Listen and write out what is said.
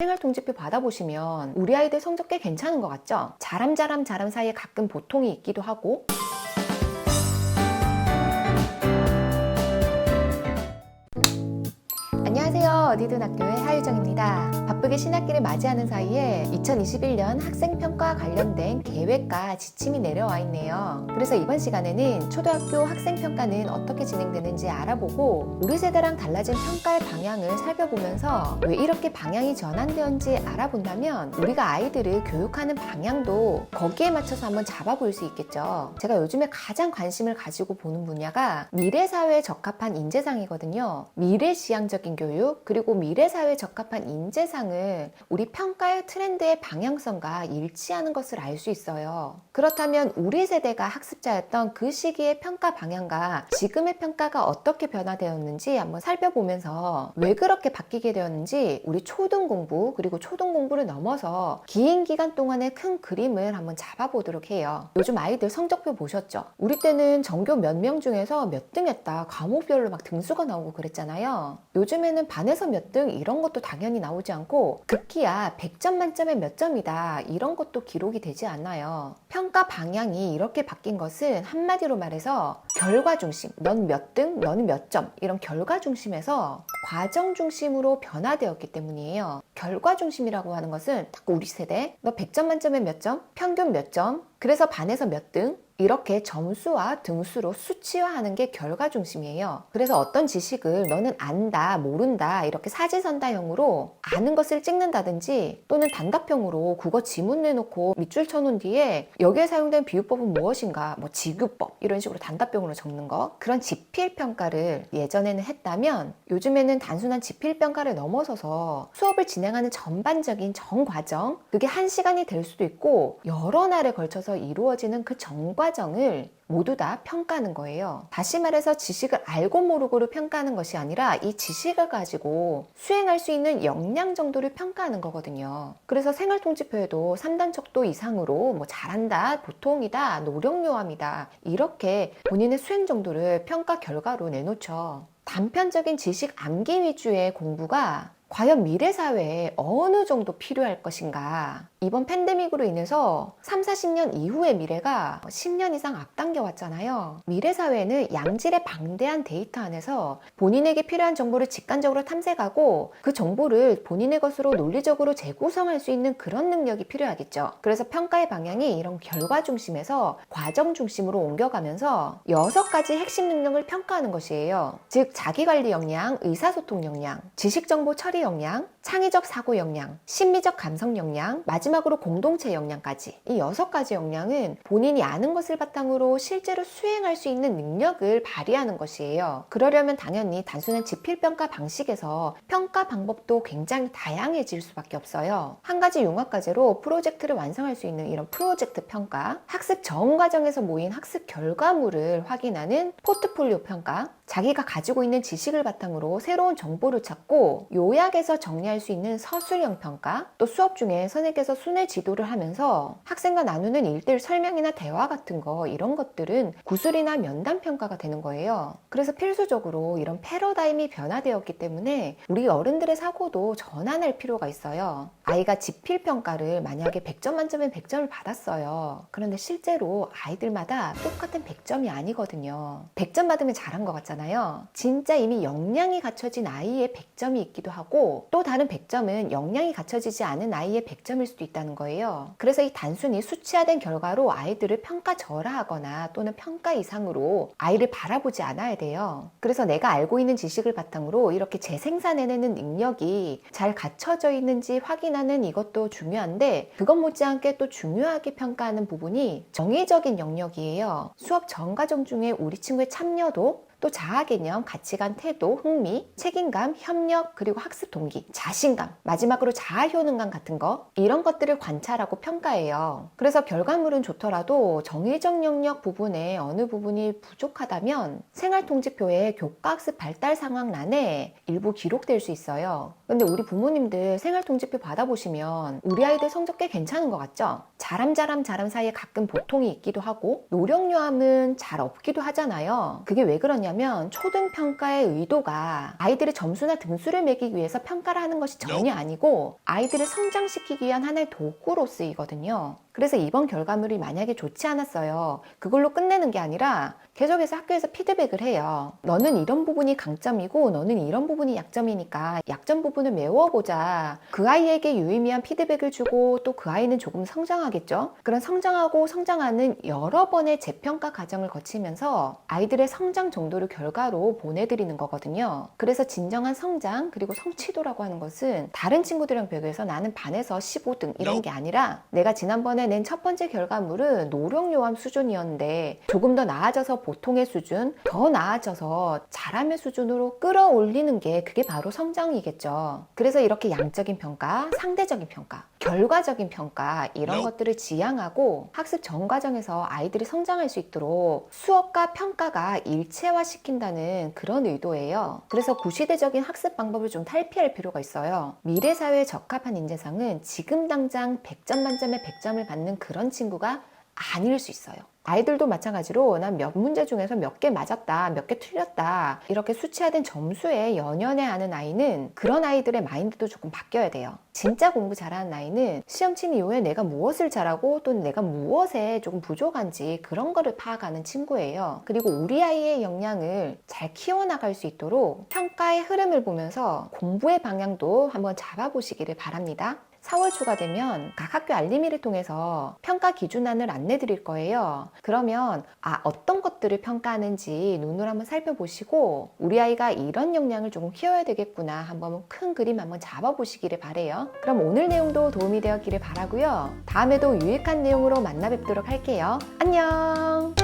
생활통지표 받아보시면 우리 아이들 성적 꽤 괜찮은 것 같죠? 자람 사이에 가끔 보통이 있기도 하고. 안녕하세요. 어디든 학교의 하유정입니다. 바쁘게 신학기를 맞이하는 사이에 2021년 학생평가와 관련된 계획과 지침이 내려와 있네요. 그래서 이번 시간에는 초등학교 학생평가는 어떻게 진행되는지 알아보고 우리 세대랑 달라진 평가의 방향을 살펴보면서 왜 이렇게 방향이 전환되었는지 알아본다면 우리가 아이들을 교육하는 방향도 거기에 맞춰서 한번 잡아볼 수 있겠죠. 제가 요즘에 가장 관심을 가지고 보는 분야가 미래사회에 적합한 인재상이거든요. 미래지향적인 교육 그리고 미래사회에 적합한 인재상을 우리 평가의 트렌드의 방향성과 일치하는 것을 알 수 있어요. 그렇다면 우리 세대가 학습자였던 그 시기의 평가 방향과 지금의 평가가 어떻게 변화되었는지 한번 살펴보면서 왜 그렇게 바뀌게 되었는지 우리 초등공부 그리고 초등공부를 넘어서 긴 기간 동안의 큰 그림을 한번 잡아보도록 해요. 요즘 아이들 성적표 보셨죠? 우리 때는 전교 몇 명 중에서 몇 등 했다 과목별로 막 등수가 나오고 그랬잖아요. 요즘에는 반에서 몇 등 이런 것도 당연히 나오지 않고 극히야 100점 만점에 몇 점이다 이런 것도 기록이 되지 않아요. 평가 방향이 이렇게 바뀐 것은 한마디로 말해서 결과 중심, 넌 몇 등, 너는 몇 점 이런 결과 중심에서 과정 중심으로 변화되었기 때문이에요. 결과 중심이라고 하는 것은 딱 우리 세대 너 100점 만점에 몇 점, 평균 몇 점, 그래서 반에서 몇 등 이렇게 점수와 등수로 수치화하는 게 결과 중심이에요. 그래서 어떤 지식을 너는 안다, 모른다 이렇게 사지선다형으로 아는 것을 찍는다든지 또는 단답형으로 국어 지문 내놓고 밑줄 쳐놓은 뒤에 여기에 사용된 비유법은 무엇인가 뭐 지규법 이런 식으로 단답형으로 적는 거 그런 지필평가를 예전에는 했다면 요즘에는 단순한 지필평가를 넘어서서 수업을 진행하는 전반적인 전과정 그게 1시간이 될 수도 있고 여러 날에 걸쳐서 이루어지는 그 전과정을 모두 다 평가하는 거예요. 다시 말해서 지식을 알고 모르고를 평가하는 것이 아니라 이 지식을 가지고 수행할 수 있는 역량 정도를 평가하는 거거든요. 그래서 생활통지표에도 3단 척도 이상으로 뭐 잘한다, 보통이다, 노력요함이다 이렇게 본인의 수행 정도를 평가 결과로 내놓죠. 단편적인 지식 암기 위주의 공부가 과연 미래 사회에 어느 정도 필요할 것인가? 이번 팬데믹으로 인해서 3, 40년 이후의 미래가 10년 이상 앞당겨 왔잖아요. 미래 사회는 양질의 방대한 데이터 안에서 본인에게 필요한 정보를 직관적으로 탐색하고 그 정보를 본인의 것으로 논리적으로 재구성할 수 있는 그런 능력이 필요하겠죠. 그래서 평가의 방향이 이런 결과 중심에서 과정 중심으로 옮겨가면서 6가지 핵심 능력을 평가하는 것이에요. 즉 자기관리 역량, 의사소통 역량, 지식정보 처리 역량, 창의적 사고 역량, 심미적 감성 역량, 마지막으로 공동체 역량까지 이 6가지 역량은 본인이 아는 것을 바탕으로 실제로 수행할 수 있는 능력을 발휘하는 것이에요. 그러려면 당연히 단순한 지필평가 방식에서 평가 방법도 굉장히 다양해질 수밖에 없어요. 한 가지 융합과제로 프로젝트를 완성할 수 있는 이런 프로젝트 평가, 학습 전 과정에서 모인 학습 결과물을 확인하는 포트폴리오 평가, 자기가 가지고 있는 지식을 바탕으로 새로운 정보를 찾고 요약해서 정리할 수 있는 서술형 평가, 또 수업 중에 선생님께서 순회 지도를 하면서 학생과 나누는 1:1 설명이나 대화 같은 거 이런 것들은 구술이나 면담 평가가 되는 거예요. 그래서 필수적으로 이런 패러다임이 변화되었기 때문에 우리 어른들의 사고도 전환할 필요가 있어요. 아이가 지필평가를 만약에 100점 만점에 100점을 받았어요. 그런데 실제로 아이들마다 똑같은 100점이 아니거든요. 100점 받으면 잘한 것 같잖아요. 진짜 이미 역량이 갖춰진 아이의 100점이 있기도 하고 또 다른 100점은 역량이 갖춰지지 않은 아이의 100점일 수도 있다는 거예요. 그래서 이 단순히 수치화된 결과로 아이들을 평가절하하거나 또는 평가 이상으로 아이를 바라보지 않아야 돼요. 그래서 내가 알고 있는 지식을 바탕으로 이렇게 재생산해내는 능력이 잘 갖춰져 있는지 확인하는 이것도 중요한데 그것 못지않게 또 중요하게 평가하는 부분이 정의적인 영역이에요. 수업 전 과정 중에 우리 친구의 참여도 또 자아개념, 가치관, 태도, 흥미, 책임감, 협력, 그리고 학습 동기, 자신감, 마지막으로 자아효능감 같은 거 이런 것들을 관찰하고 평가해요. 그래서 결과물은 좋더라도 정의적 영역 부분에 어느 부분이 부족하다면 생활통지표의 교과학습 발달 상황란에 일부 기록될 수 있어요. 근데 우리 부모님들 생활통지표 받아보시면 우리 아이들 성적 꽤 괜찮은 것 같죠? 잘함 사이에 가끔 보통이 있기도 하고 노령요함은 잘 없기도 하잖아요. 그게 왜 그러냐면 초등평가의 의도가 아이들의 점수나 등수를 매기기 위해서 평가를 하는 것이 전혀 아니고 아이들을 성장시키기 위한 하나의 도구로 쓰이거든요. 그래서 이번 결과물이 만약에 좋지 않았어요. 그걸로 끝내는 게 아니라 계속해서 학교에서 피드백을 해요. 너는 이런 부분이 강점이고 너는 이런 부분이 약점이니까 약점 부분을 메워보자. 그 아이에게 유의미한 피드백을 주고 또 그 아이는 조금 성장하겠죠. 그런 성장하고 성장하는 여러 번의 재평가 과정을 거치면서 아이들의 성장 정도를 결과로 보내드리는 거거든요. 그래서 진정한 성장 그리고 성취도라고 하는 것은 다른 친구들이랑 비교해서 나는 반에서 15등 이런 게 아니라 내가 지난번에 낸 첫 번째 결과물은 노령요함 수준이었는데 조금 더 나아져서 보통의 수준, 더 나아져서 잘함의 수준으로 끌어올리는 게 그게 바로 성장이겠죠. 그래서 이렇게 양적인 평가, 상대적인 평가, 결과적인 평가 이런 것들을 지향하고 학습 전 과정에서 아이들이 성장할 수 있도록 수업과 평가가 일체화시킨다는 그런 의도예요. 그래서 구시대적인 학습 방법을 좀 탈피할 필요가 있어요. 미래 사회에 적합한 인재상은 지금 당장 100점 만점에 100점을 받는 그런 친구가 아닐 수 있어요. 아이들도 마찬가지로 난 몇 문제 중에서 몇 개 맞았다, 몇 개 틀렸다 이렇게 수치화된 점수에 연연해하는 아이는 그런 아이들의 마인드도 조금 바뀌어야 돼요. 진짜 공부 잘하는 아이는 시험 치는 이후에 내가 무엇을 잘하고 또 내가 무엇에 조금 부족한지 그런 거를 파악하는 친구예요. 그리고 우리 아이의 역량을 잘 키워나갈 수 있도록 평가의 흐름을 보면서 공부의 방향도 한번 잡아보시기를 바랍니다. 4월 초가 되면 각 학교 알림이를 통해서 평가 기준안을 안내 드릴 거예요. 그러면 어떤 것들을 평가하는지 눈으로 한번 살펴보시고 우리 아이가 이런 역량을 조금 키워야 되겠구나 한번 큰 그림 한번 잡아보시기를 바래요. 그럼 오늘 내용도 도움이 되었기를 바라고요. 다음에도 유익한 내용으로 만나 뵙도록 할게요. 안녕.